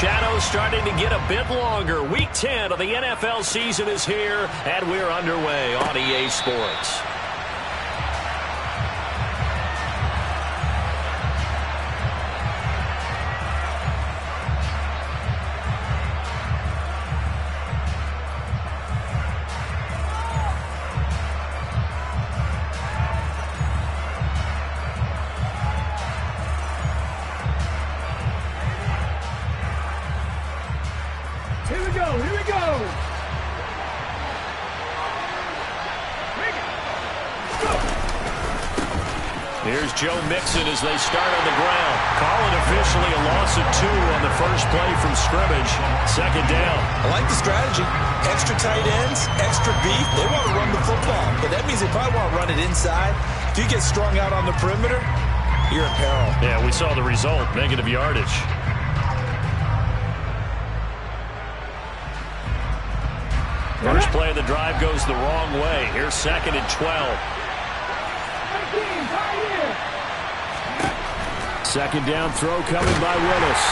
shadows starting to get a bit longer. Week 10 of the NFL season is here, and we're underway on EA Sports. Here's Joe Mixon as they start on the ground. Call it officially a loss of 2 on the first play from scrimmage. Second down. I like the strategy. Extra tight ends, extra beef. They want to run the football, but that means they probably want to run it inside. If you get strung out on the perimeter, you're in peril. Yeah, we saw the result, negative yardage. First play of the drive goes the wrong way. Here's 2nd and 12. Second down throw coming by Willis.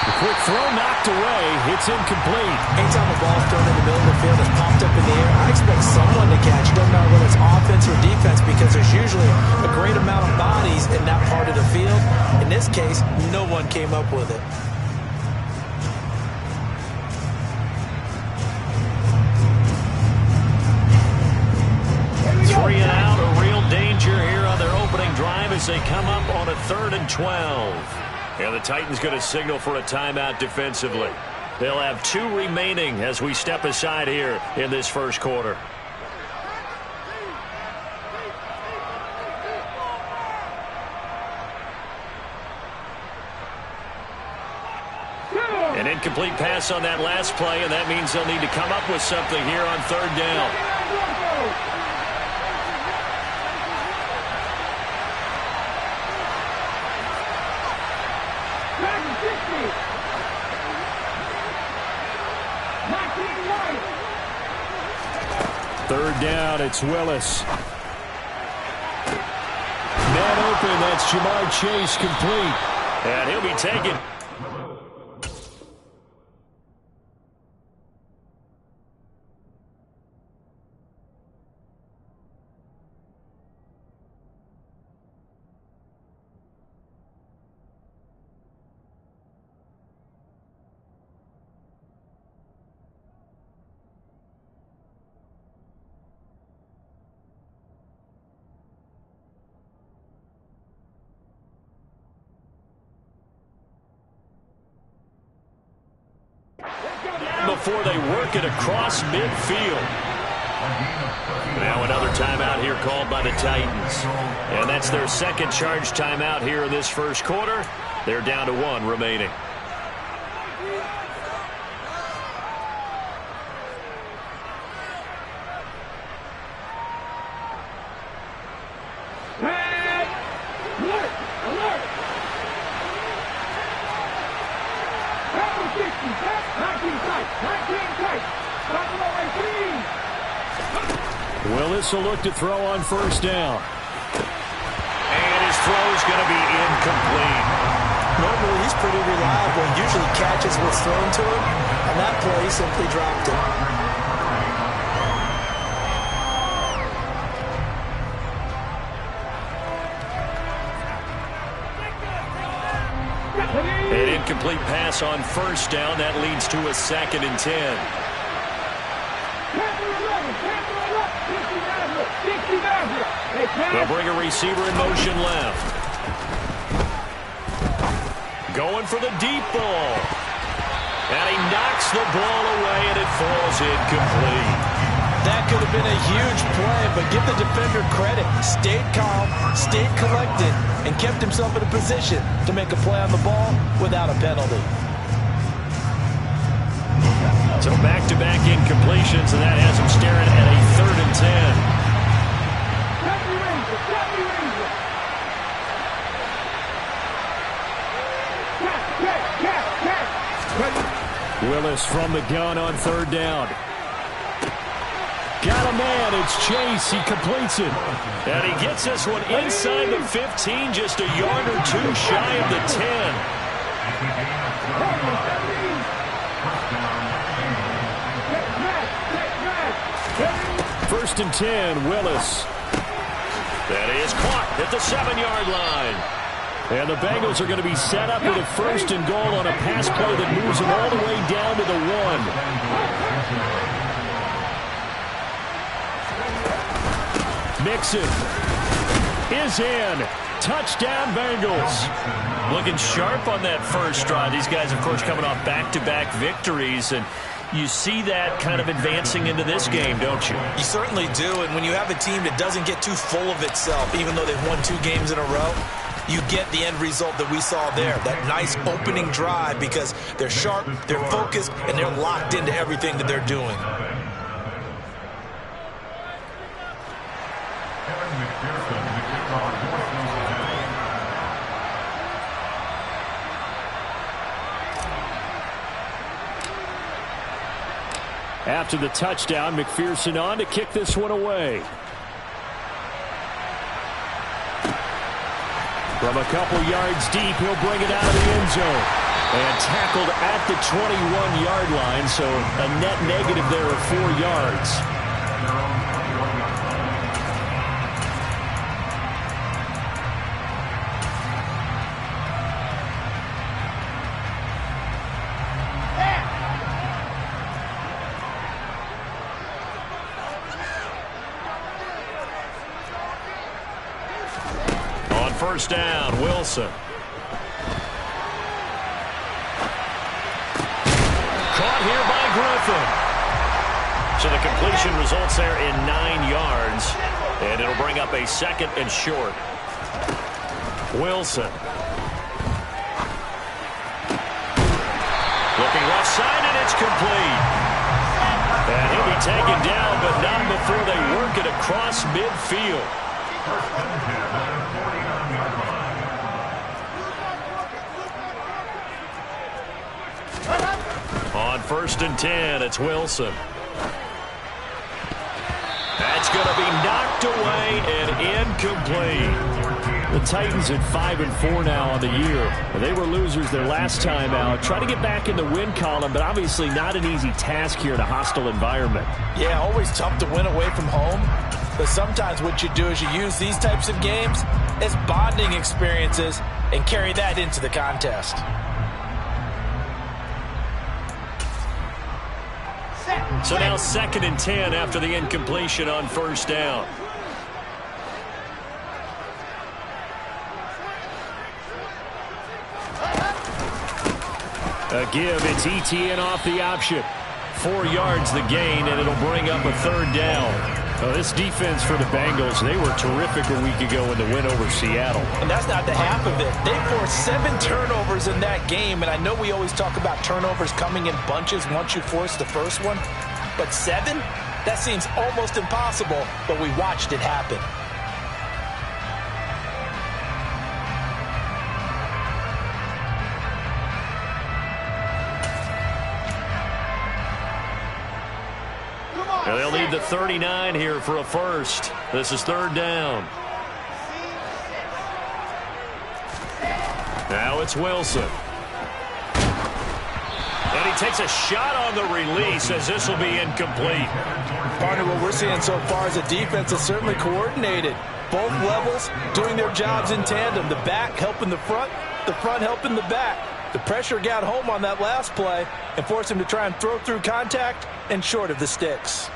The quick throw knocked away. It's incomplete. Anytime a ball is thrown in the middle of the field that's popped up in the air, I expect someone to catch it. Doesn't matter whether it's offense or defense, because there's usually a great amount of bodies in that part of the field. In this case, no one came up with it. Three and out, a real danger here on their opening drive as they come up on a 3rd and 12. And the Titans going to signal for a timeout defensively. They'll have 2 remaining as we step aside here in this first quarter. An incomplete pass on that last play, and that means they'll need to come up with something here on 3rd down. Third down, it's Willis. Man open, that's Jamar Chase complete. And he'll be taken. Before they work it across midfield. Now another timeout here called by the Titans. And that's their second charge timeout here in this first quarter. They're down to 1 remaining. Willis will look to throw on first down. And his throw's going to be incomplete. Normally, he's pretty reliable. He usually catches what's thrown to him. On that play, he simply dropped it. An incomplete pass on first down. That leads to a 2nd and 10. They'll bring a receiver in motion left. Going for the deep ball. And he knocks the ball away, and it falls incomplete. That could have been a huge play, but give the defender credit. Stayed calm, stayed collected, and kept himself in a position to make a play on the ball without a penalty. So back-to-back incompletions, and that has him staring at a 3rd and 10. Willis from the gun on 3rd down. Got a man, it's Chase, he completes it. And he gets this one inside the 15, just a yard or 2 shy of the 10. first and 10, Willis. That is caught at the 7-yard line. And the Bengals are going to be set up with a first and goal on a pass play that moves them all the way down to the 1. Mixon is in. Touchdown, Bengals. Looking sharp on that first drive. These guys, of course, coming off back-to-back victories, and you see that kind of advancing into this game, don't you? You certainly do, and when you have a team that doesn't get too full of itself, even though they've won 2 games in a row, you get the end result that we saw there, that nice opening drive, because they're sharp, they're focused, and they're locked into everything that they're doing. After the touchdown, McPherson on to kick this one away. From a couple yards deep, he'll bring it out of the end zone. And tackled at the 21-yard line, so a net negative there of 4 yards. First down, Wilson. Caught here by Griffin. So the completion results there in 9 yards. And it'll bring up a second and short. Wilson. Looking left side, and it's complete. And he'll be taken down, but not before they work it across midfield. On first and 10, it's Wilson. That's going to be knocked away and incomplete. The Titans at 5-4 now on the year. They were losers their last time out. Try to get back in the win column, but obviously not an easy task here in a hostile environment. Yeah, always tough to win away from home. But sometimes what you do is you use these types of games as bonding experiences and carry that into the contest. So now second and 10 after the incompletion on first down. A give, it's ETN off the option. 4 yards the gain, and it'll bring up a third down. This defense for the Bengals, they were terrific a week ago in the win over Seattle. And that's not the half of it. They forced 7 turnovers in that game, and I know we always talk about turnovers coming in bunches once you force the first one. But 7? That seems almost impossible, but we watched it happen. And they'll need the 39 here for a first. This is third down. Now it's Wilson. And he takes a shot on the release as this will be incomplete. Partner, what we're seeing so far is a defense that's certainly coordinated. Both levels doing their jobs in tandem. The back helping the front helping the back. The pressure got home on that last play and forced him to try and throw through contact and short of the sticks.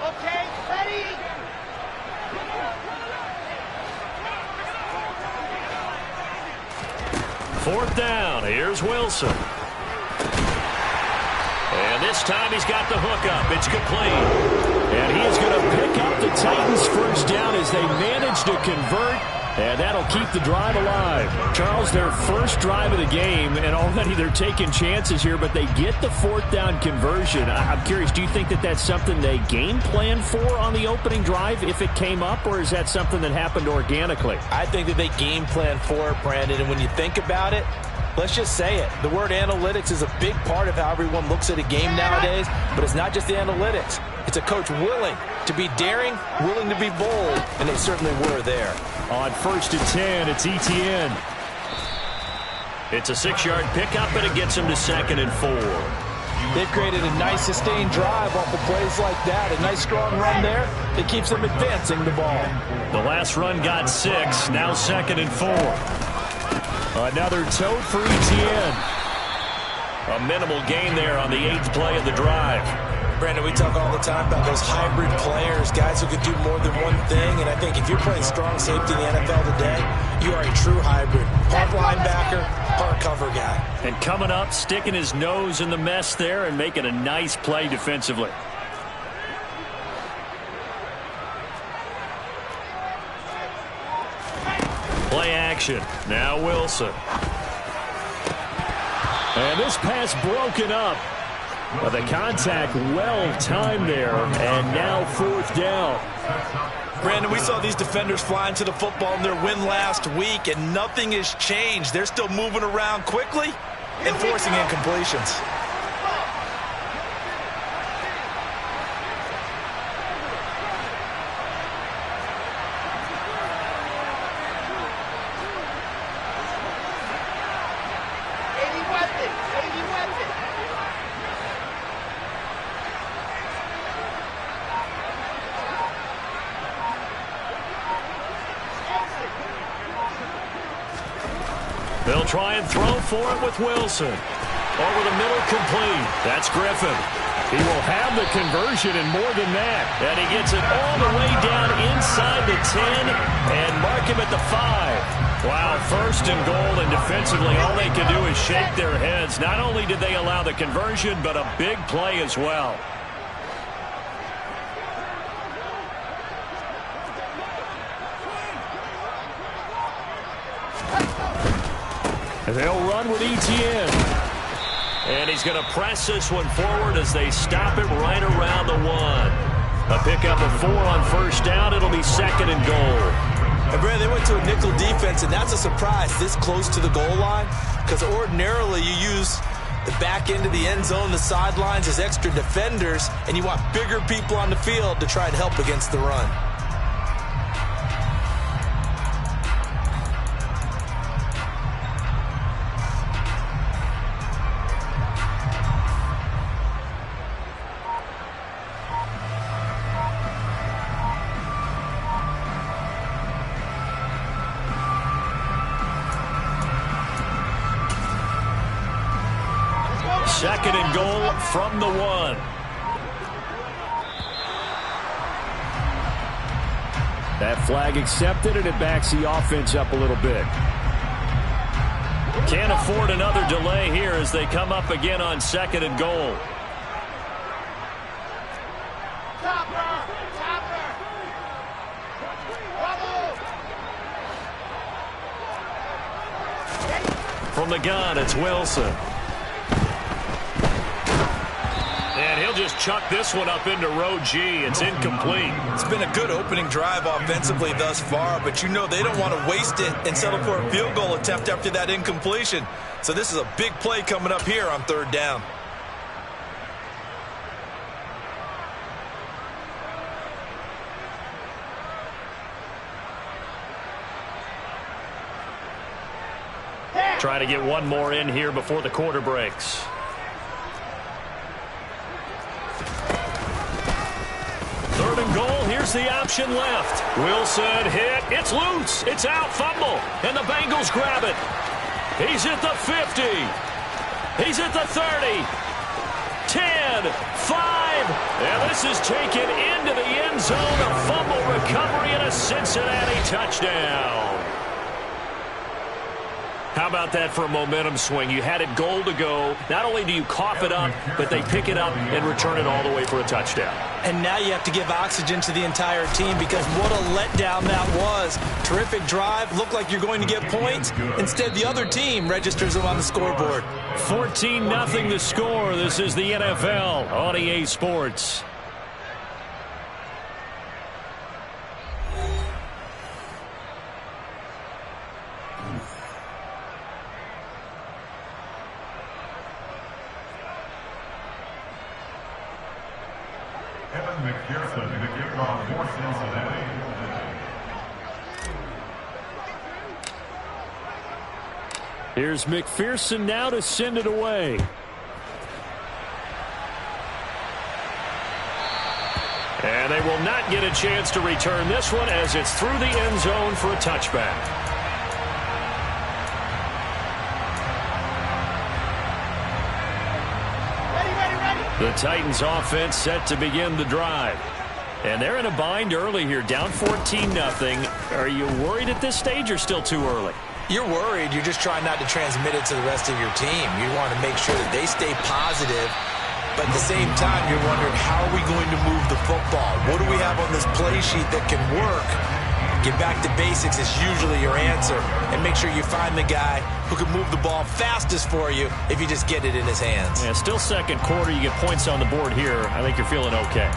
Okay, ready? Fourth down. Here's Wilson. And this time he's got the hook up. It's complete. And he is going to pick up the Titans' first down as they manage to convert. And that'll keep the drive alive. Charles, their first drive of the game, and already they're taking chances here, but they get the fourth down conversion. I'm curious, do you think that that's something they game plan for on the opening drive if it came up, or is that something that happened organically? I think that they game plan for it, Brandon, and when you think about it, let's just say it. The word analytics is a big part of how everyone looks at a game nowadays, but it's not just the analytics. It's a coach willing To be daring, willing to be bold, and they certainly were there. On 1st and 10, it's ETN. It's a 6-yard pickup, and it gets him to 2nd and 4. They've created a nice sustained drive off of plays like that. A nice strong run there that keeps them advancing the ball. The last run got 6, now 2nd and 4. Another tote for ETN. A minimal gain there on the 8th play of the drive. Brandon, we talk all the time about those hybrid players, guys who could do more than one thing. And I think if you're playing strong safety in the NFL today, you are a true hybrid. Part linebacker, part cover guy. And coming up, sticking his nose in the mess there and making a nice play defensively. Play action. Now Wilson. And this pass broken up. Well, the contact well-timed there, and now 4th down. Brandon, we saw these defenders fly into the football in their win last week, and nothing has changed. They're still moving around quickly and forcing incompletions. They'll try and throw for it with Wilson. Over the middle, complete. That's Griffin. He will have the conversion and more than that. And he gets it all the way down inside the 10 and mark him at the 5. Wow, 1st and goal, and defensively all they can do is shake their heads. Not only did they allow the conversion, but a big play as well. They'll run with ETN. And he's going to press this one forward as they stop it right around the 1. A pickup of 4 on 1st down. It'll be 2nd and goal. And Brandon, they went to a nickel defense, and that's a surprise this close to the goal line, because ordinarily you use the back end of the end zone, the sidelines as extra defenders, and you want bigger people on the field to try and help against the run. Second and goal from the 1. That flag accepted, and it backs the offense up a little bit. Can't afford another delay here as they come up again on 2nd and goal. From the gun, it's Wilson. And he'll just chuck this one up into row G. It's incomplete. It's been a good opening drive offensively thus far, but you know they don't want to waste it and settle for a field goal attempt after that incompletion. So this is a big play coming up here on 3rd down. Trying to get one more in here before the quarter breaks. Third and goal. Here's the option left. Wilson hit. It's loose. It's out. Fumble. And the Bengals grab it. He's at the 50. He's at the 30. 10, 5. And this is taken into the end zone. A fumble recovery and a Cincinnati touchdown. How about that for a momentum swing? You had it goal to go. Not only do you cough it up, but they pick it up and return it all the way for a touchdown. And now you have to give oxygen to the entire team because what a letdown that was. Terrific drive. Looked like you're going to get points. Instead, the other team registers them on the scoreboard. 14-0 the score. This is the NFL on EA Sports. Here's McPherson now to send it away. And they will not get a chance to return this one as it's through the end zone for a touchback. The Titans offense set to begin the drive. And they're in a bind early here, down 14-0. Are you worried at this stage or still too early? You're worried. You're just trying not to transmit it to the rest of your team. You want to make sure that they stay positive. But at the same time, you're wondering, how are we going to move the football? What do we have on this play sheet that can work? Get back to basics is usually your answer. And make sure you find the guy who can move the ball fastest for you if you just get it in his hands. Yeah, still second quarter. You get points on the board here. I think you're feeling okay.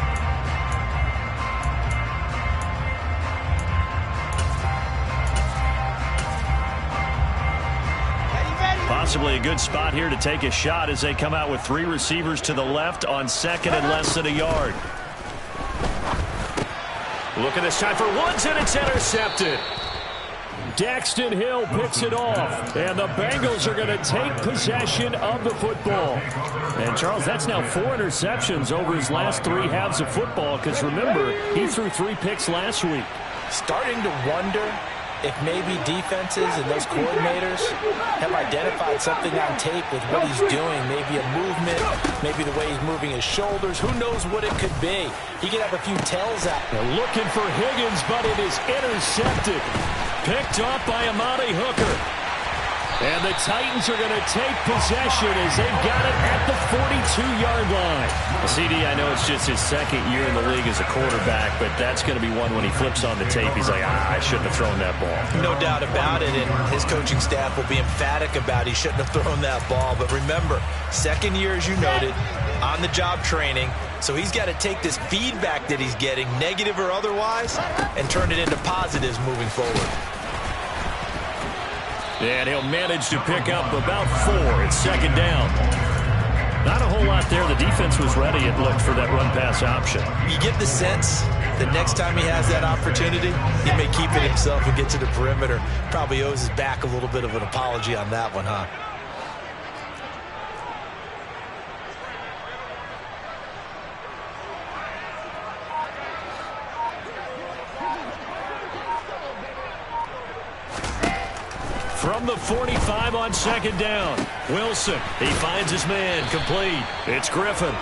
Possibly a good spot here to take a shot as they come out with 3 receivers to the left on second and less than a yard. Look at this time for Woods, and it's intercepted. Daxton Hill picks it off, and the Bengals are going to take possession of the football. And, Charles, that's now 4 interceptions over his last 3 halves of football because, remember, he threw 3 picks last week. Starting to wonder if maybe defenses and those coordinators have identified something on tape with what he's doing. Maybe a movement, maybe the way he's moving his shoulders. Who knows what it could be? He could have a few tells out. They're looking for Higgins, but it is intercepted. Picked off by Amani Hooker. And the Titans are going to take possession as they've got it at the 42-yard line. CD, I know it's just his second year in the league as a quarterback, but that's going to be one when he flips on the tape. He's like, I shouldn't have thrown that ball. No doubt about it, and his coaching staff will be emphatic about he shouldn't have thrown that ball. But remember, second year, as you noted, on-the-job training. So he's got to take this feedback that he's getting, negative or otherwise, and turn it into positives moving forward. And he'll manage to pick up about 4. It's second down. Not a whole lot there. The defense was ready, it looked, for that run-pass option. You get the sense that next time he has that opportunity, he may keep it himself and get to the perimeter. Probably owes his back a little bit of an apology on that one, huh? From the 45 on second down, Wilson, he finds his man, complete. It's Griffin.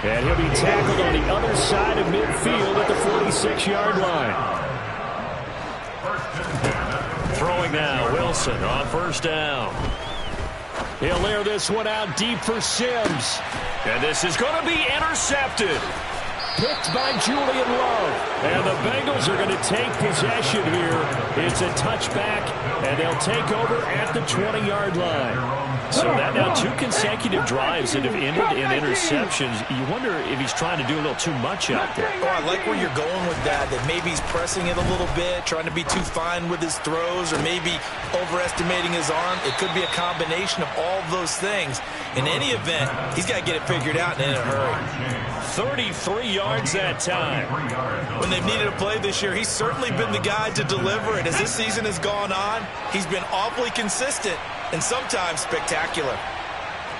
And he'll be tackled on the other side of midfield at the 46-yard line. Throwing now, Wilson on first down. He'll air this one out deep for Sims. And this is going to be intercepted. Picked by Julian Love. And the Bengals are going to take possession here. It's a touchback, and they'll take over at the 20-yard line. So that now 2 consecutive drives that have ended in interceptions. You wonder if he's trying to do a little too much out there. Oh, I like where you're going with that maybe he's pressing it a little bit, trying to be too fine with his throws, or maybe overestimating his arm. It could be a combination of all of those things. In any event, he's got to get it figured out and in a hurry. 33 yards that time. When they've needed a play this year, he's certainly been the guy to deliver it. As this season has gone on, he's been awfully consistent and sometimes spectacular.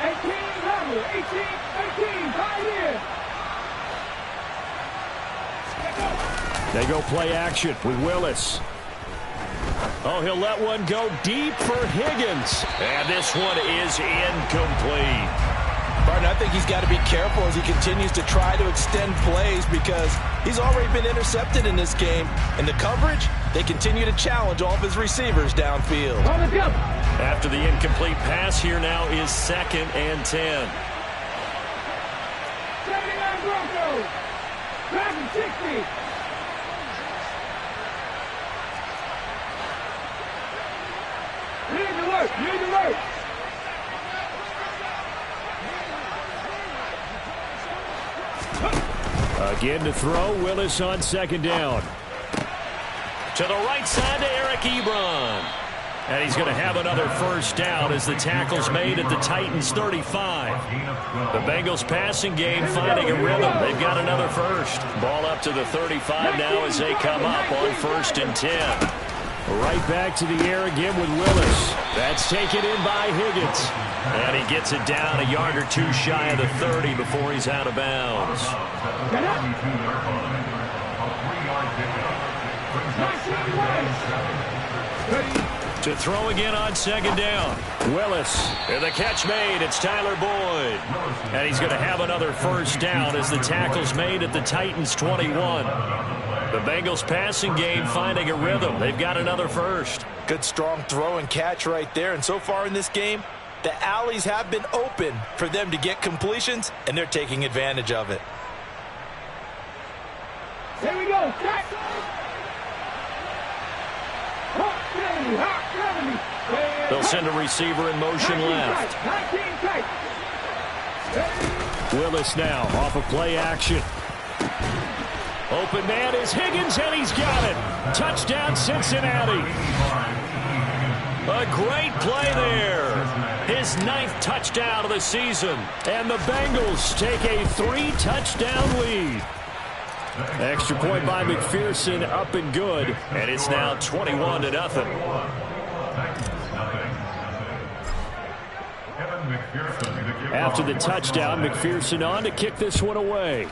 18, 5 They go play action with Willis. Oh, he'll let one go deep for Higgins. And this one is incomplete. Martin, I think he's got to be careful as he continues to try to extend plays because he's already been intercepted in this game. And the coverage, they continue to challenge all of his receivers downfield. After the incomplete pass, here now is 2nd and 10. 79 Broncos. 60. You need to work. You need to work. Again to throw, Willis on second down. To the right side to Eric Ebron. And he's going to have another first down as the tackle's made at the Titans' 35. The Bengals passing game finding a rhythm. They've got another first. Ball up to the 35 now as they come up on 1st and 10. Right back to the air again with Willis. That's taken in by Higgins. And he gets it down a yard or two shy of the 30 before he's out of bounds. To throw again on 2nd down. Willis. And the catch made. It's Tyler Boyd. And he's going to have another first down as the tackle's made at the Titans' 21. The Bengals passing game finding a rhythm. They've got another first. Good strong throw and catch right there. And so far in this game, the alleys have been open for them to get completions, and they're taking advantage of it. Here we go. They'll send a receiver in motion left. Willis now off of play action. Open man is Higgins, and he's got it. Touchdown, Cincinnati. A great play there. His 9th touchdown of the season. And the Bengals take a 3-touchdown lead. Extra point by McPherson, up and good. And it's now 21-0. After the touchdown, McPherson on to kick this one away.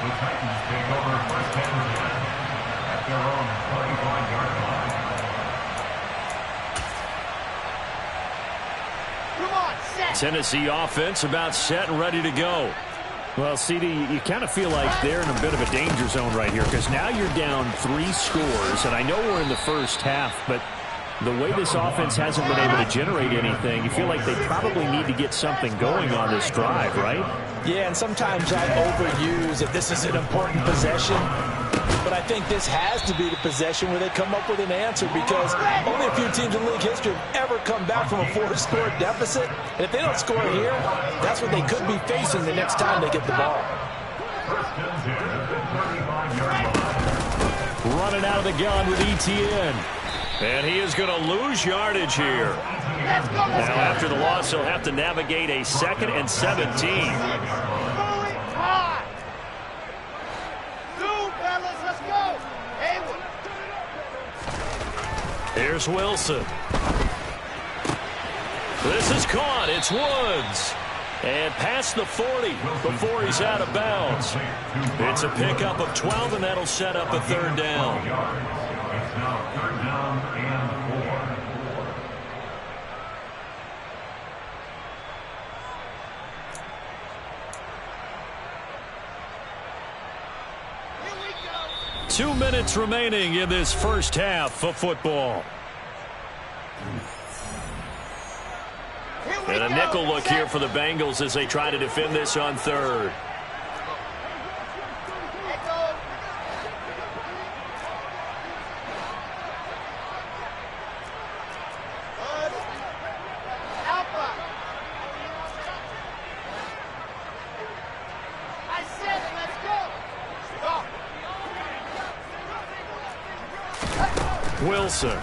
The Titans take over 1st and 10 at their own 35-yard line. Come on, set. Tennessee offense about set and ready to go. Well, CD, you kind of feel like they're in a bit of a danger zone right here because now you're down 3 scores, and I know we're in the first half, but the way this offense hasn't been able to generate anything, you feel like they probably need to get something going on this drive, right? Yeah, and sometimes I overuse that this is an important possession, but I think this has to be the possession where they come up with an answer because only a few teams in league history have ever come back from a 4-score deficit. And if they don't score here, that's what they could be facing the next time they get the ball. Running out of the gun with ETN. And he is going to lose yardage here. Now, after the loss, he'll have to navigate a 2nd and 17. Here's Wilson. This is caught. It's Woods. And past the 40 before he's out of bounds. It's a pickup of 12, and that'll set up a 3rd down. It's now 3rd down and 4. Here we go. 2 minutes remaining in this first half of football. And a nickel look here for the Bengals as they try to defend this on 3rd. Wilson.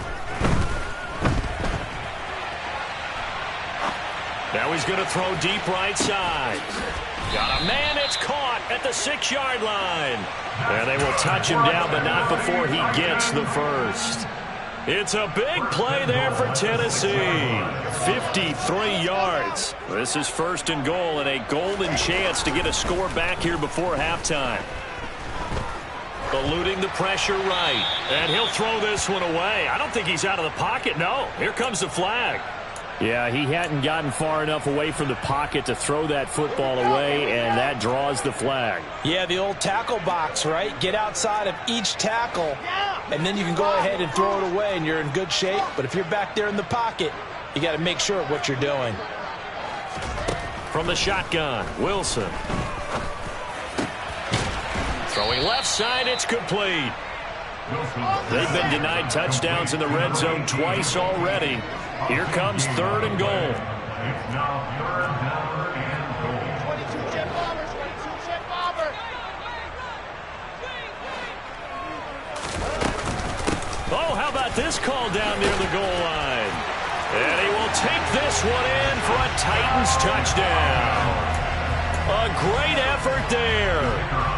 Now he's going to throw deep right side. Got a man, it's caught at the 6-yard line. And they will touch him down, but not before he gets the first. It's a big play there for Tennessee. 53 yards. This is 1st and goal and a golden chance to get a score back here before halftime. Eluding the pressure right. And he'll throw this one away. I don't think he's out of the pocket, no. Here comes the flag. Yeah, he hadn't gotten far enough away from the pocket to throw that football away, and that draws the flag. Yeah, the old tackle box, right? Get outside of each tackle, and then you can go ahead and throw it away, and you're in good shape. But if you're back there in the pocket, you got to make sure of what you're doing. From the shotgun, Wilson. Throwing left side, it's complete. They've been denied touchdowns in the red zone twice already. Here comes 3rd and goal. It's now 3rd down and goal. 22 jet bombers, 22 jet bombers. got this call down near the goal line. And he will take this one in for a Titans touchdown. A great effort there.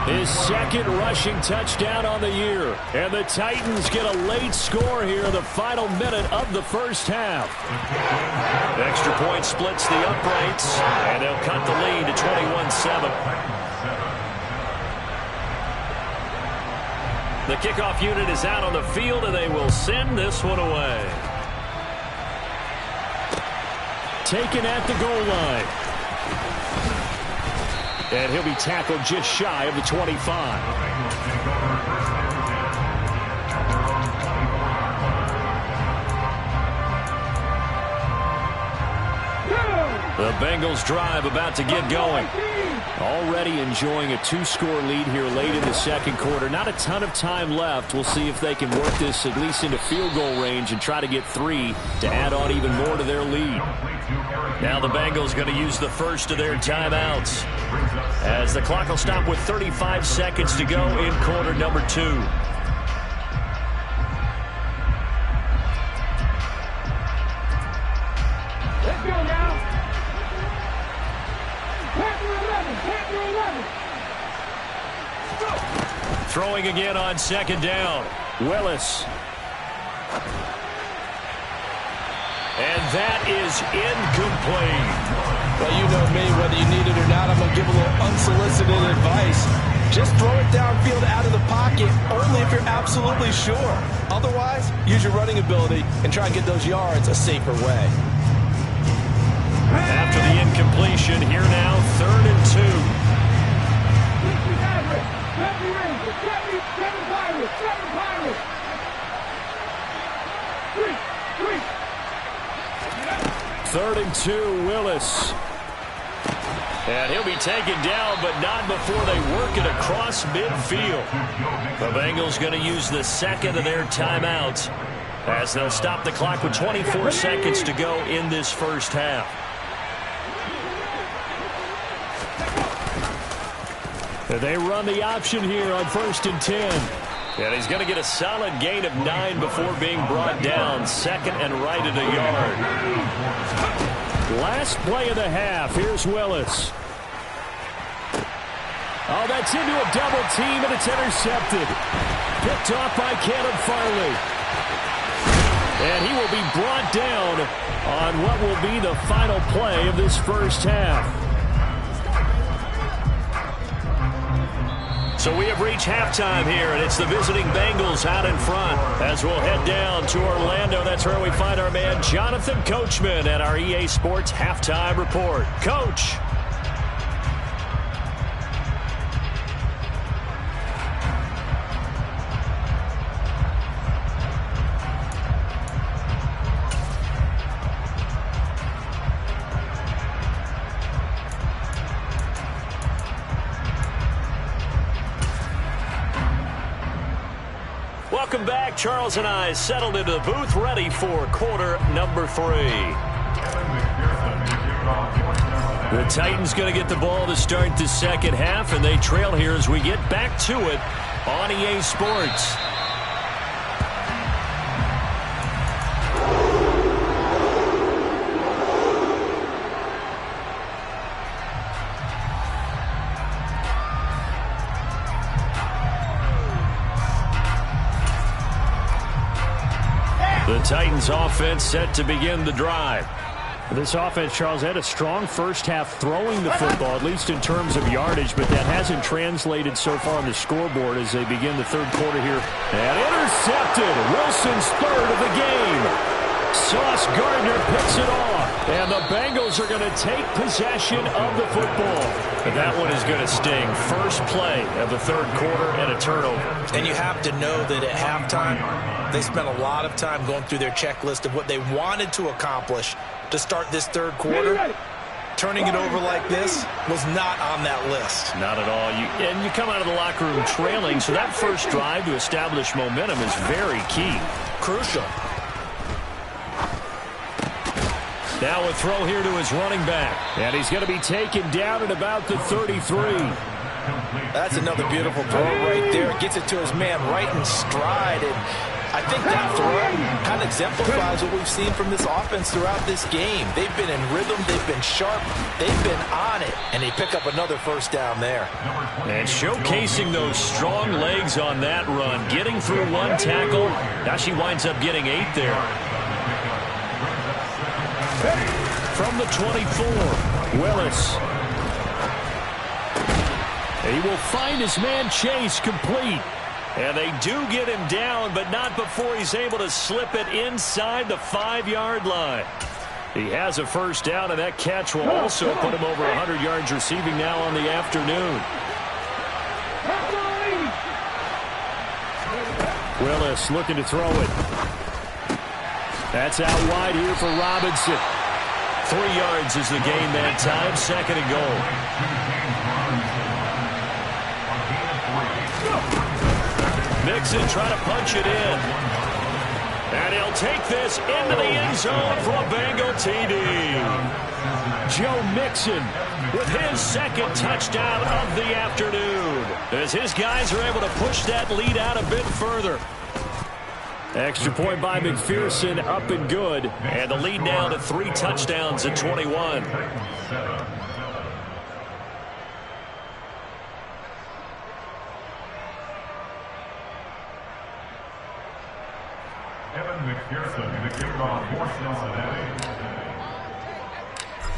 His second rushing touchdown on the year. And the Titans get a late score here in the final minute of the first half. Extra point splits the uprights, and they'll cut the lead to 21-7. The kickoff unit is out on the field, and they will send this one away. Taken at the goal line. And he'll be tackled just shy of the 25. The Bengals drive about to get going. Already enjoying a 2-score lead here late in the second quarter. Not a ton of time left. We'll see if they can work this at least into field goal range and try to get 3 to add on even more to their lead. Now the Bengals going to use the first of their timeouts, as the clock will stop with 35 seconds to go in quarter number 2. Let's go now. Packer 11. Packer 11. Throwing again on second down. Willis. And that is incomplete. Well, you know me, whether you need it or not, I'm going to give a little unsolicited advice. Just throw it downfield out of the pocket, only if you're absolutely sure. Otherwise, use your running ability and try and get those yards a safer way. After the incompletion, here now, 3rd and 2. Third and 2, Willis. And he'll be taken down, but not before they work it across midfield. The Bengals going to use the second of their timeouts, as they'll stop the clock with 24 seconds to go in this first half. They run the option here on 1st and 10. And he's going to get a solid gain of 9 before being brought down. 2nd and right at a yard. Last play of the half. Here's Willis. Oh, that's into a double team, and it's intercepted. Picked off by Caleb Farley. And he will be brought down on what will be the final play of this first half. So we have reached halftime here, and it's the visiting Bengals out in front. As we'll head down to Orlando, that's where we find our man Jonathan Coachman at our EA Sports Halftime Report. Coach. Welcome back. Charles and I settled into the booth, ready for quarter number 3. The Titans going to get the ball to start the second half, and they trail here as we get back to it on EA Sports. The Titans offense set to begin the drive. This offense, Charles, had a strong first half throwing the football, at least in terms of yardage, but that hasn't translated so far on the scoreboard as they begin the third quarter here. And intercepted. Wilson's 3rd of the game. Sauce Gardner picks it off. And the Bengals are going to take possession of the football. But that one is going to sting. First play of the third quarter and a turnover. And you have to know that at halftime, they spent a lot of time going through their checklist of what they wanted to accomplish to start this third quarter. Turning it over like this was not on that list. Not at all. And you come out of the locker room trailing, so that first drive to establish momentum is very key. Crucial. Now a throw here to his running back. And he's going to be taken down at about the 33. That's another beautiful throw right there. Gets it to his man right in stride. And I think that throw kind of exemplifies what we've seen from this offense throughout this game. They've been in rhythm. They've been sharp. They've been on it. And they pick up another first down there. And showcasing those strong legs on that run. Getting through one tackle. Now she winds up getting 8 there. From the 24, Willis. He will find his man Chase complete. And they do get him down, but not before he's able to slip it inside the 5-yard line. He has a first down, and that catch will also put him over 100 yards receiving now on the afternoon. Willis looking to throw it. That's out wide here for Robinson. 3 yards is the gain that time, 2nd and goal. Mixon trying to punch it in. And he'll take this into the end zone for a Bengal TD. Joe Mixon with his 2nd touchdown of the afternoon, as his guys are able to push that lead out a bit further. Extra point by McPherson, up and good. And the lead now to 3 touchdowns at 21.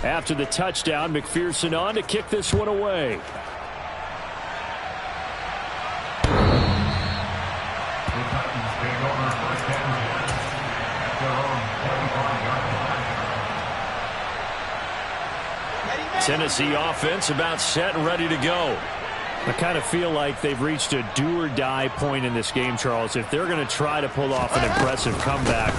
After the touchdown, McPherson on to kick this one away. Tennessee offense about set and ready to go. I kind of feel like they've reached a do-or-die point in this game, Charles. If they're going to try to pull off an impressive comeback,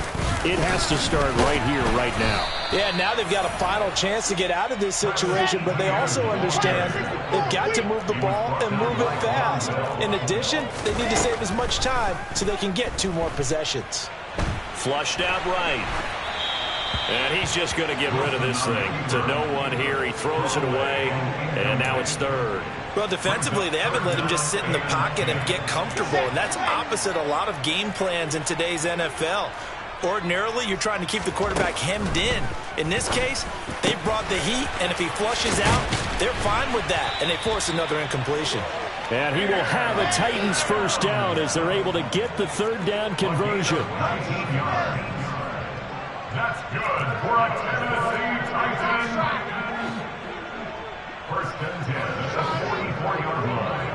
it has to start right here, right now. Yeah, now they've got a final chance to get out of this situation, but they also understand they've got to move the ball and move it fast. In addition, they need to save as much time so they can get 2 more possessions. Flushed out right. And he's just going to get rid of this thing. To no one here. He throws it away, and now it's 3rd. Well, defensively, they haven't let him just sit in the pocket and get comfortable, and that's opposite a lot of game plans in today's NFL. Ordinarily, you're trying to keep the quarterback hemmed in. In this case, they brought the heat, and if he flushes out, they're fine with that, and they force another incompletion. And he will have a Titans first down as they're able to get the 3rd down conversion. That's good for a Tennessee Titan. First and 10 at the 44-yard line.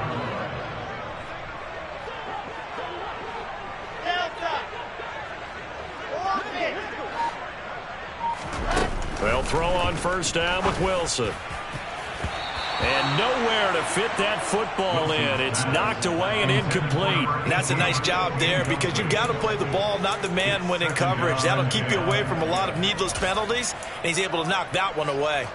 They'll throw on first down with Wilson. And nowhere to fit that football in. It's knocked away and incomplete. And that's a nice job there because you've got to play the ball, not the man when in coverage. That'll keep you away from a lot of needless penalties, and he's able to knock that one away.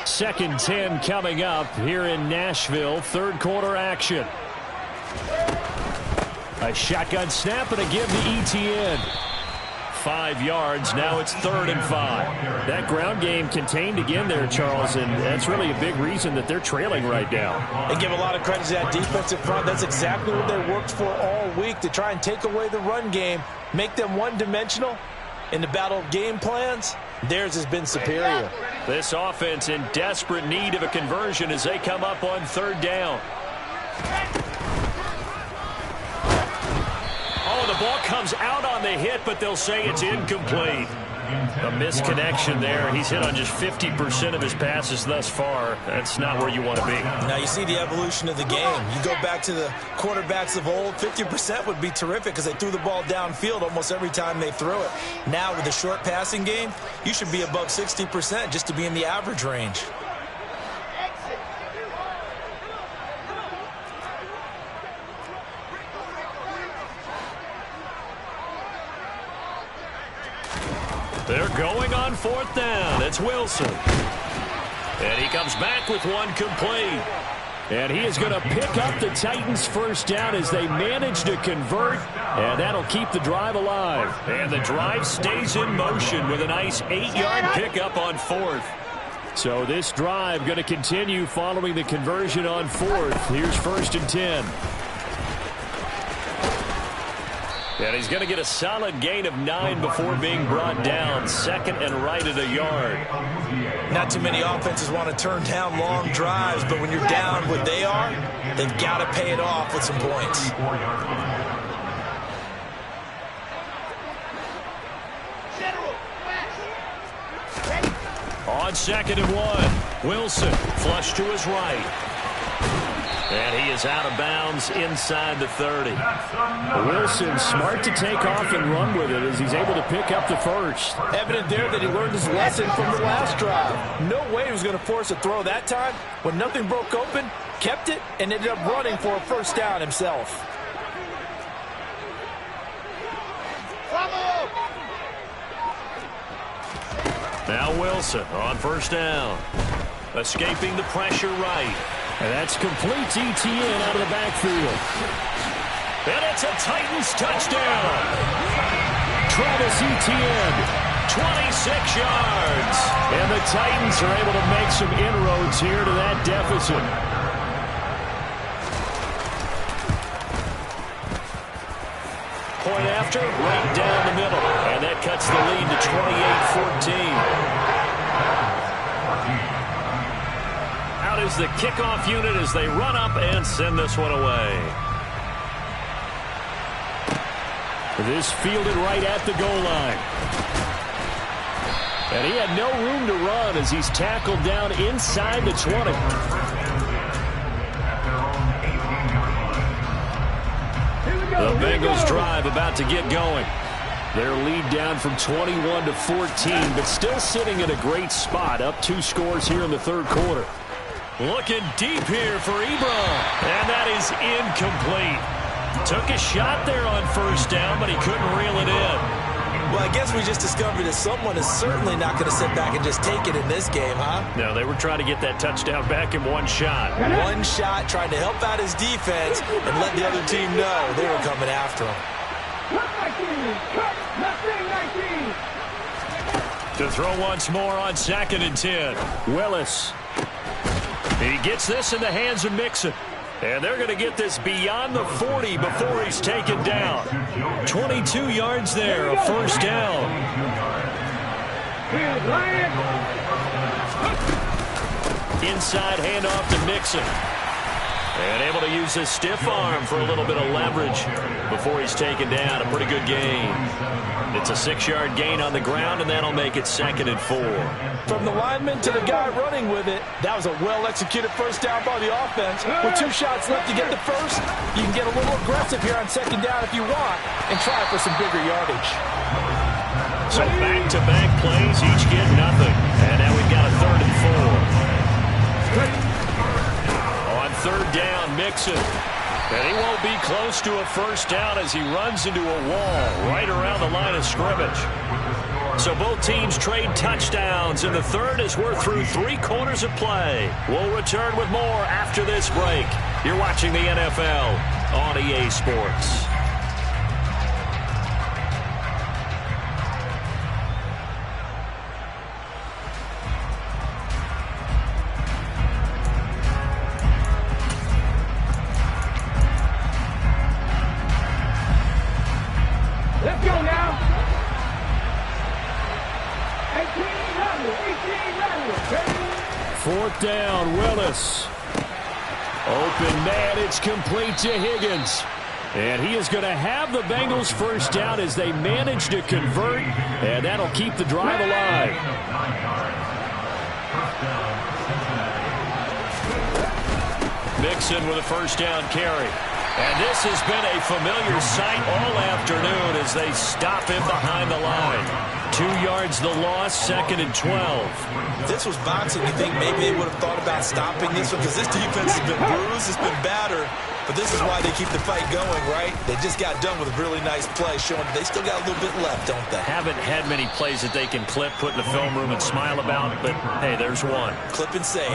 Second 10 coming up here in Nashville. 3rd quarter action. A shotgun snap and a give to Etienne. 5 yards. Now it's 3rd and 5. That ground game contained again there, Charles, and that's really a big reason that they're trailing right now. They give a lot of credit to that defensive front. That's exactly what they worked for all week, to try and take away the run game, make them one-dimensional. In the battle of game plans, theirs has been superior. This offense in desperate need of a conversion as they come up on 3rd down. Oh, the ball comes out on the hit, but they'll say it's incomplete. A misconnection there. He's hit on just 50% of his passes thus far. That's not where you want to be. Now you see the evolution of the game. You go back to the quarterbacks of old, 50% would be terrific because they threw the ball downfield almost every time they threw it. Now with the short passing game, you should be above 60% just to be in the average range. They're going on 4th down. It's Wilson. And he comes back with one complete. And he is going to pick up the Titans' first down as they manage to convert, and that'll keep the drive alive. And the drive stays in motion with a nice 8-yard pickup on 4th. So this drive going to continue following the conversion on 4th. Here's 1st and 10. And he's going to get a solid gain of 9 before being brought down. 2nd and right at a yard. Not too many offenses want to turn down long drives, but when you're down what they are, they've got to pay it off with some points. On 2nd and 1, Wilson flush to his right. And he is out of bounds inside the 30. Wilson smart to take off and run with it as he's able to pick up the first. Evident there that he learned his lesson from the last drive. No way he was going to force a throw that time. When nothing broke open, kept it, and ended up running for a first down himself. Now Wilson on 1st down. Escaping the pressure right. And that's complete to ETN out of the backfield. And it's a Titans touchdown. Travis Etienne, 26 yards. And the Titans are able to make some inroads here to that deficit. Point after, right down the middle. And that cuts the lead to 28-14. Out is the kickoff unit as they run up and send this one away. This fielded right at the goal line. And he had no room to run as he's tackled down inside the 20. The Bengals drive about to get going. Their lead down from 21 to 14, but still sitting in a great spot, up 2 scores here in the 3rd quarter. Looking deep here for Ebron, and that is incomplete. Took a shot there on 1st down, but he couldn't reel it in. Well, I guess we just discovered that someone is certainly not going to sit back and just take it in this game, huh? No, they were trying to get that touchdown back in one shot. One shot, trying to help out his defense and let the other team know they were coming after him. To throw once more on 2nd and 10. Willis. He gets this in the hands of Mixon. And they're going to get this beyond the 40 before he's taken down. 22 yards there, a 1st down. Inside handoff to Mixon. And able to use his stiff arm for a little bit of leverage before he's taken down. A pretty good gain. It's a 6-yard gain on the ground, and that'll make it 2nd and 4. From the lineman to the guy running with it, that was a well-executed first down by the offense. With 2 shots left to get the first, you can get a little aggressive here on 2nd down if you want and try for some bigger yardage. So back-to-back plays, each get nothing. And now we've got a 3rd and 4. On 3rd down, Mixon. And he won't be close to a first down as he runs into a wall right around the line of scrimmage. So both teams trade touchdowns in the 3rd as we're through 3 quarters of play. We'll return with more after this break. You're watching the NFL on EA Sports. Let's go now. 4th down, Willis. Open man, it's complete to Higgins. And he is going to have the Bengals first down as they manage to convert, and that'll keep the drive alive. Mixon with a first down carry. And this has been a familiar sight all afternoon as they stop him behind the line. 2 yards the loss, 2nd and 12. If this was boxing, you think maybe they would have thought about stopping this one because this defense has been bruised, it's been battered. But this is why they keep the fight going, right? They just got done with a really nice play, showing they still got a little bit left, don't they? Haven't had many plays that they can clip, put in the film room, and smile about, but, hey, there's one. Clip and save.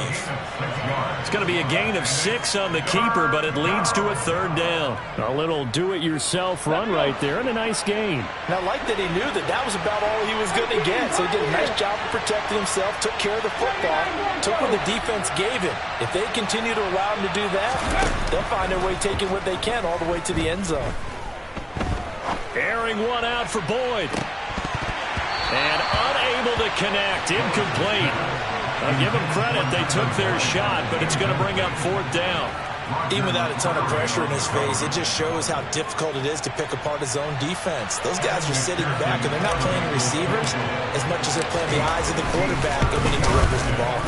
It's going to be a gain of 6 on the keeper, but it leads to a 3rd down. A little do-it-yourself run right there, and a nice gain. And I like that he knew that that was about all he was going to get, so he did a nice job of protecting himself, took care of the football, took what the defense gave him. If they continue to allow him to do that, they'll find their way taking what they can all the way to the end zone. Airing one out for Boyd. And unable to connect. Incomplete. I'll give them credit. They took their shot, but it's going to bring up 4th down. Even without a ton of pressure in his face, it just shows how difficult it is to pick apart his own defense. Those guys are sitting back, and they're not playing receivers as much as they're playing the eyes of the quarterback and when he delivers the ball.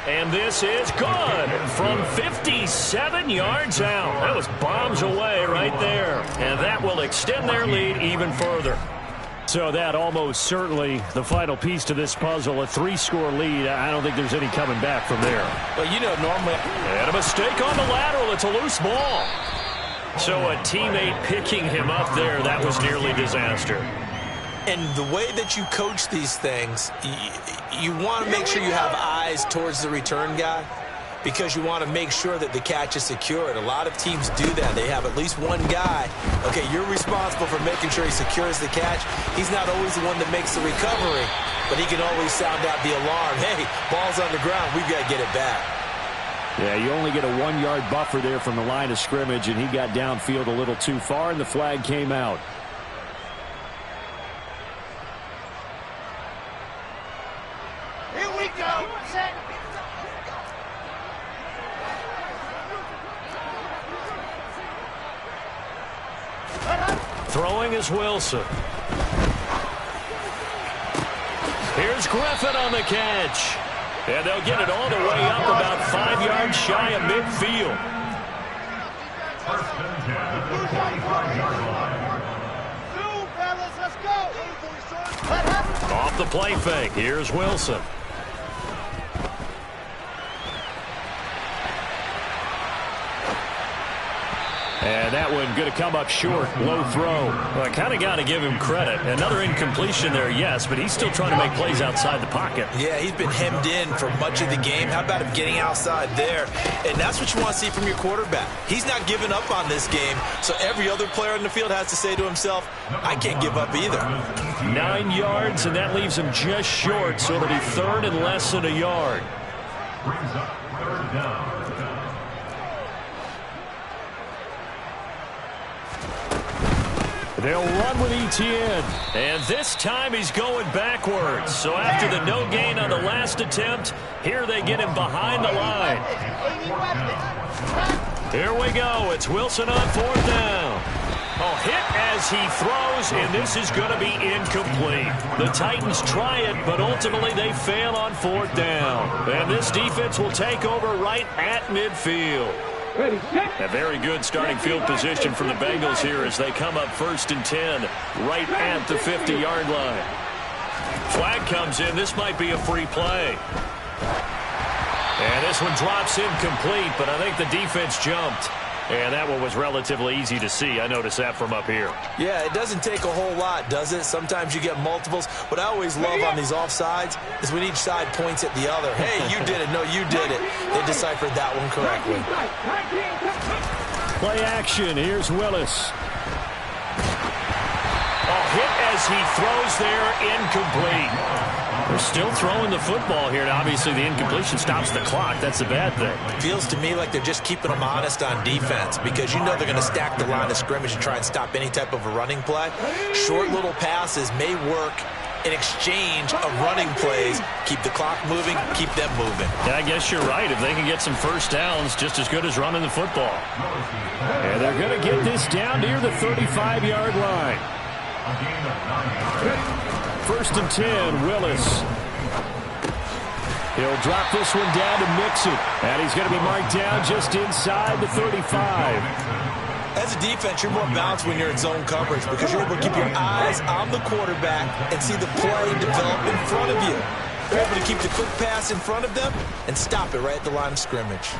And this is good from 57 yards out. That was bombs away right there. And that will extend their lead even further. So that almost certainly the final piece to this puzzle, a 3-score lead. I don't think there's any coming back from there. Well, you know, normally... And a mistake on the lateral. It's a loose ball. So a teammate picking him up there, that was nearly disaster. And the way that you coach these things, you want to make sure you have eyes towards the return guy because you want to make sure that the catch is secured. A lot of teams do that. They have at least one guy. Okay, you're responsible for making sure he secures the catch. He's not always the one that makes the recovery, but he can always sound out the alarm. Hey, ball's on the ground. We've got to get it back. Yeah, you only get a 1-yard buffer there from the line of scrimmage, and he got downfield a little too far, and the flag came out. Throwing is Wilson. Here's Griffin on the catch. And they'll get it all the way up about 5 yards shy of midfield. Off the play fake. Here's Wilson. And that one going to come up short. Low throw. Well, I kind of got to give him credit. Another incompletion there, yes, but he's still trying to make plays outside the pocket. Yeah, he's been hemmed in for much of the game. How about him getting outside there? And that's what you want to see from your quarterback. He's not giving up on this game, so every other player in the field has to say to himself, I can't give up either. 9 yards, and that leaves him just short, so it'll be 3rd and less than a yard. Brings up 3rd down. They'll run with Etienne. And this time he's going backwards. So after the no gain on the last attempt, here they get him behind the line. Here we go. It's Wilson on 4th down. A hit as he throws, and this is going to be incomplete. The Titans try it, but ultimately they fail on 4th down. And this defense will take over right at midfield. A very good starting field position for the Bengals here as they come up 1st and 10 right at the 50-yard line. Flag comes in. This might be a free play. And this one drops incomplete, but I think the defense jumped. And that one was relatively easy to see. I noticed that from up here. Yeah, it doesn't take a whole lot, does it? Sometimes you get multiples. What I always love on these offsides is when each side points at the other. Hey, you did it. No, you did it. They deciphered that one correctly. Play action. Here's Willis. A hit as he throws there, incomplete. They're still throwing the football here, and obviously the incompletion stops the clock. That's a bad thing. Feels to me like they're just keeping them honest on defense because you know they're going to stack the line of scrimmage and try and stop any type of a running play. Short little passes may work in exchange of running plays. Keep the clock moving, keep them moving. Yeah, I guess you're right. If they can get some first downs, just as good as running the football. And they're going to get this down near the 35-yard line. 1st and 10, Willis. He'll drop this one down to mix it. And he's going to be marked down just inside the 35. As a defense, you're more balanced when you're in zone coverage because you're able to keep your eyes on the quarterback and see the play develop in front of you. You're able to keep the quick pass in front of them and stop it right at the line of scrimmage.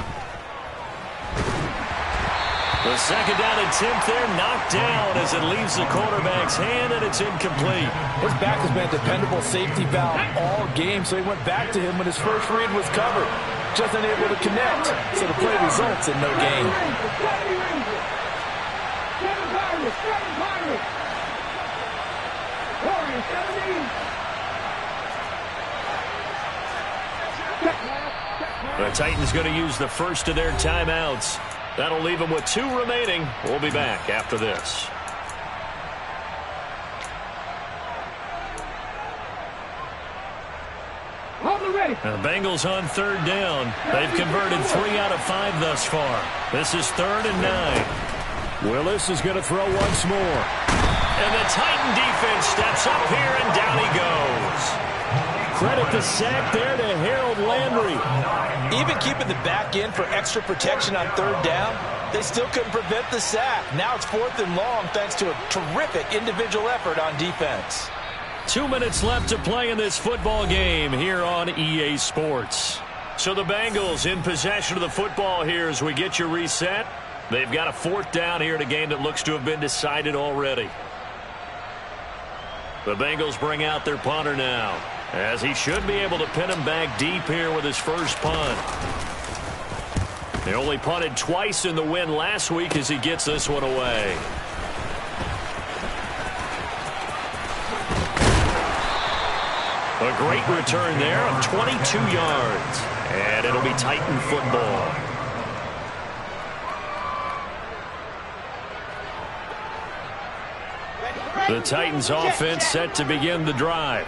The second down attempt there knocked down as it leaves the quarterback's hand, and it's incomplete. His back has been a dependable safety valve all game, so he went back to him when his first read was covered. Just unable to connect, so the play results in no gain. The Titans going to use the first of their timeouts. That'll leave them with 2 remaining. We'll be back after this. And the Bengals on third down. They've converted 3 out of 5 thus far. This is 3rd and 9. Willis is going to throw once more. And the Titan defense steps up here, and down he goes. Credit the sack there to Harold Landry. Even keeping the back end for extra protection on third down, they still couldn't prevent the sack. Now it's 4th and long thanks to a terrific individual effort on defense. 2 minutes left to play in this football game here on EA Sports. So the Bengals in possession of the football here as we get you reset. They've got a 4th down here in a game that looks to have been decided already. The Bengals bring out their punter now, as he should be able to pin him back deep here with his first punt. They only punted twice in the win last week as he gets this one away. A great return there of 22 yards. And it'll be Titan football. The Titans offense set to begin the drive.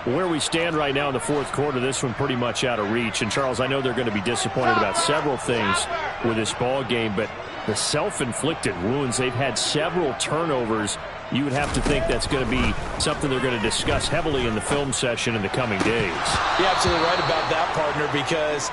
Where we stand right now in the 4th quarter, this one pretty much out of reach. And, Charles, I know they're going to be disappointed about several things with this ball game, but the self-inflicted wounds, they've had several turnovers. You would have to think that's going to be something they're going to discuss heavily in the film session in the coming days. You're absolutely right about that, partner, because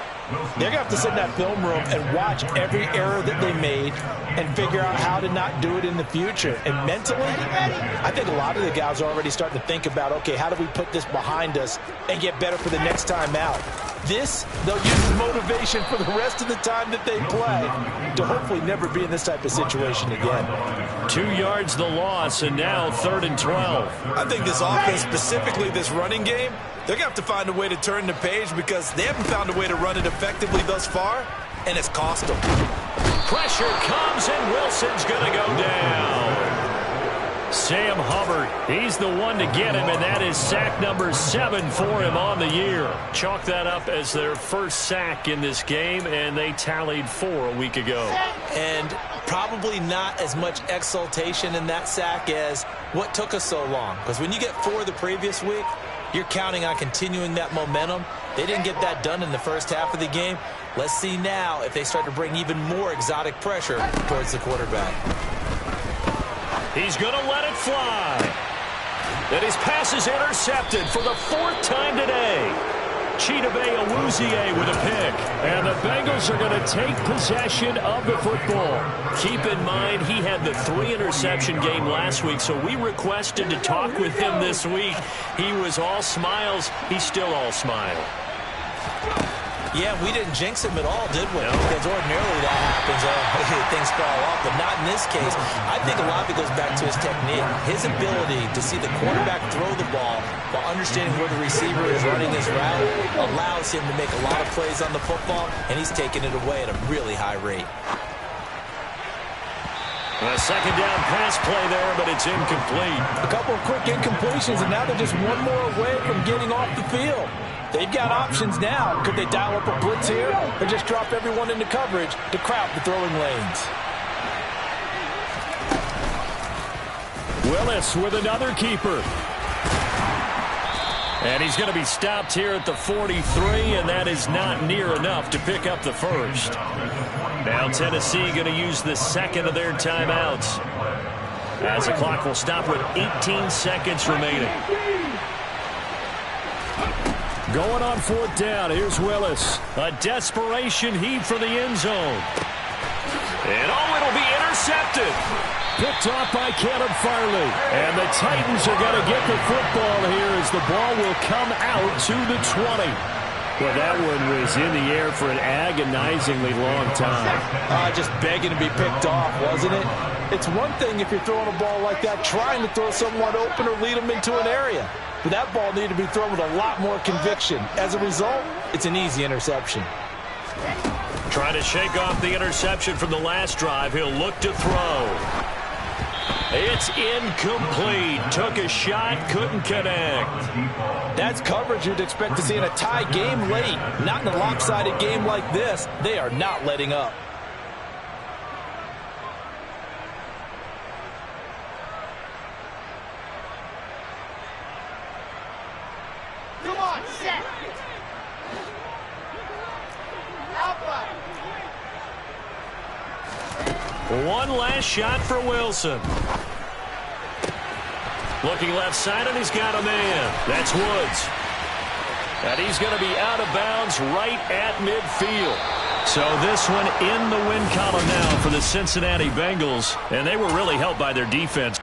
they're going to have to sit in that film room and watch every error that they made and figure out how to not do it in the future. And mentally, I think a lot of the guys are already starting to think about, okay, how do we put this behind us and get better for the next time out? This, they'll use as motivation for the rest of the time that they play to hopefully never be in this type of situation again. 2 yards the loss, and now 3rd and 12. I think this offense, specifically this running game, they're going to have to find a way to turn the page because they haven't found a way to run it effectively thus far, and it's cost them. Pressure comes, and Wilson's going to go down. Sam Hubbard, he's the one to get him, and that is sack number 7 for him on the year. Chalk that up as their first sack in this game, and they tallied 4 a week ago. And probably not as much exultation in that sack as what took us so long. Because when you get 4 the previous week, you're counting on continuing that momentum. They didn't get that done in the first half of the game. Let's see now if they start to bring even more exotic pressure towards the quarterback. He's going to let it fly. And his pass is intercepted for the 4th time today. Chidobe Awuzie with a pick. And the Bengals are going to take possession of the football. Keep in mind, he had the 3-interception game last week, so we requested to talk with him this week. He was all smiles. He's still all smile. Yeah, we didn't jinx him at all, did we? No. Because ordinarily that happens. Things fall off, but not in this case. I think a lot of it goes back to his technique. His ability to see the quarterback throw the ball while understanding where the receiver is running his route allows him to make a lot of plays on the football, and he's taking it away at a really high rate. A second down pass play there, but it's incomplete. A couple of quick incompletions, and now they're just one more away from getting off the field. They've got options now. Could they dial up a blitz here or just drop everyone into coverage to crowd the throwing lanes? Willis with another keeper. And he's going to be stopped here at the 43, and that is not near enough to pick up the first. Now Tennessee going to use the second of their timeouts, as the clock will stop with 18 seconds remaining. Going on 4th down. Here's Willis. A desperation heave for the end zone. And it'll be intercepted. intercepted. Picked off by Caleb Farley. And the Titans are going to get the football here as the ball will come out to the 20. Well, that one was in the air for an agonizingly long time. Just begging to be picked off, wasn't it? It's one thing if you're throwing a ball like that, trying to throw someone open or lead them into an area. But that ball needed to be thrown with a lot more conviction. As a result, it's an easy interception. Trying to shake off the interception from the last drive. He'll look to throw. It's incomplete. Took a shot, couldn't connect. That's coverage you'd expect to see in a tie game late. Not in a lopsided game like this. They are not letting up. Come on, set. Alpha. One last shot for Wilson. Looking left side, and he's got a man. That's Woods. And he's going to be out of bounds right at midfield. So this one in the win column now for the Cincinnati Bengals. And they were really helped by their defense.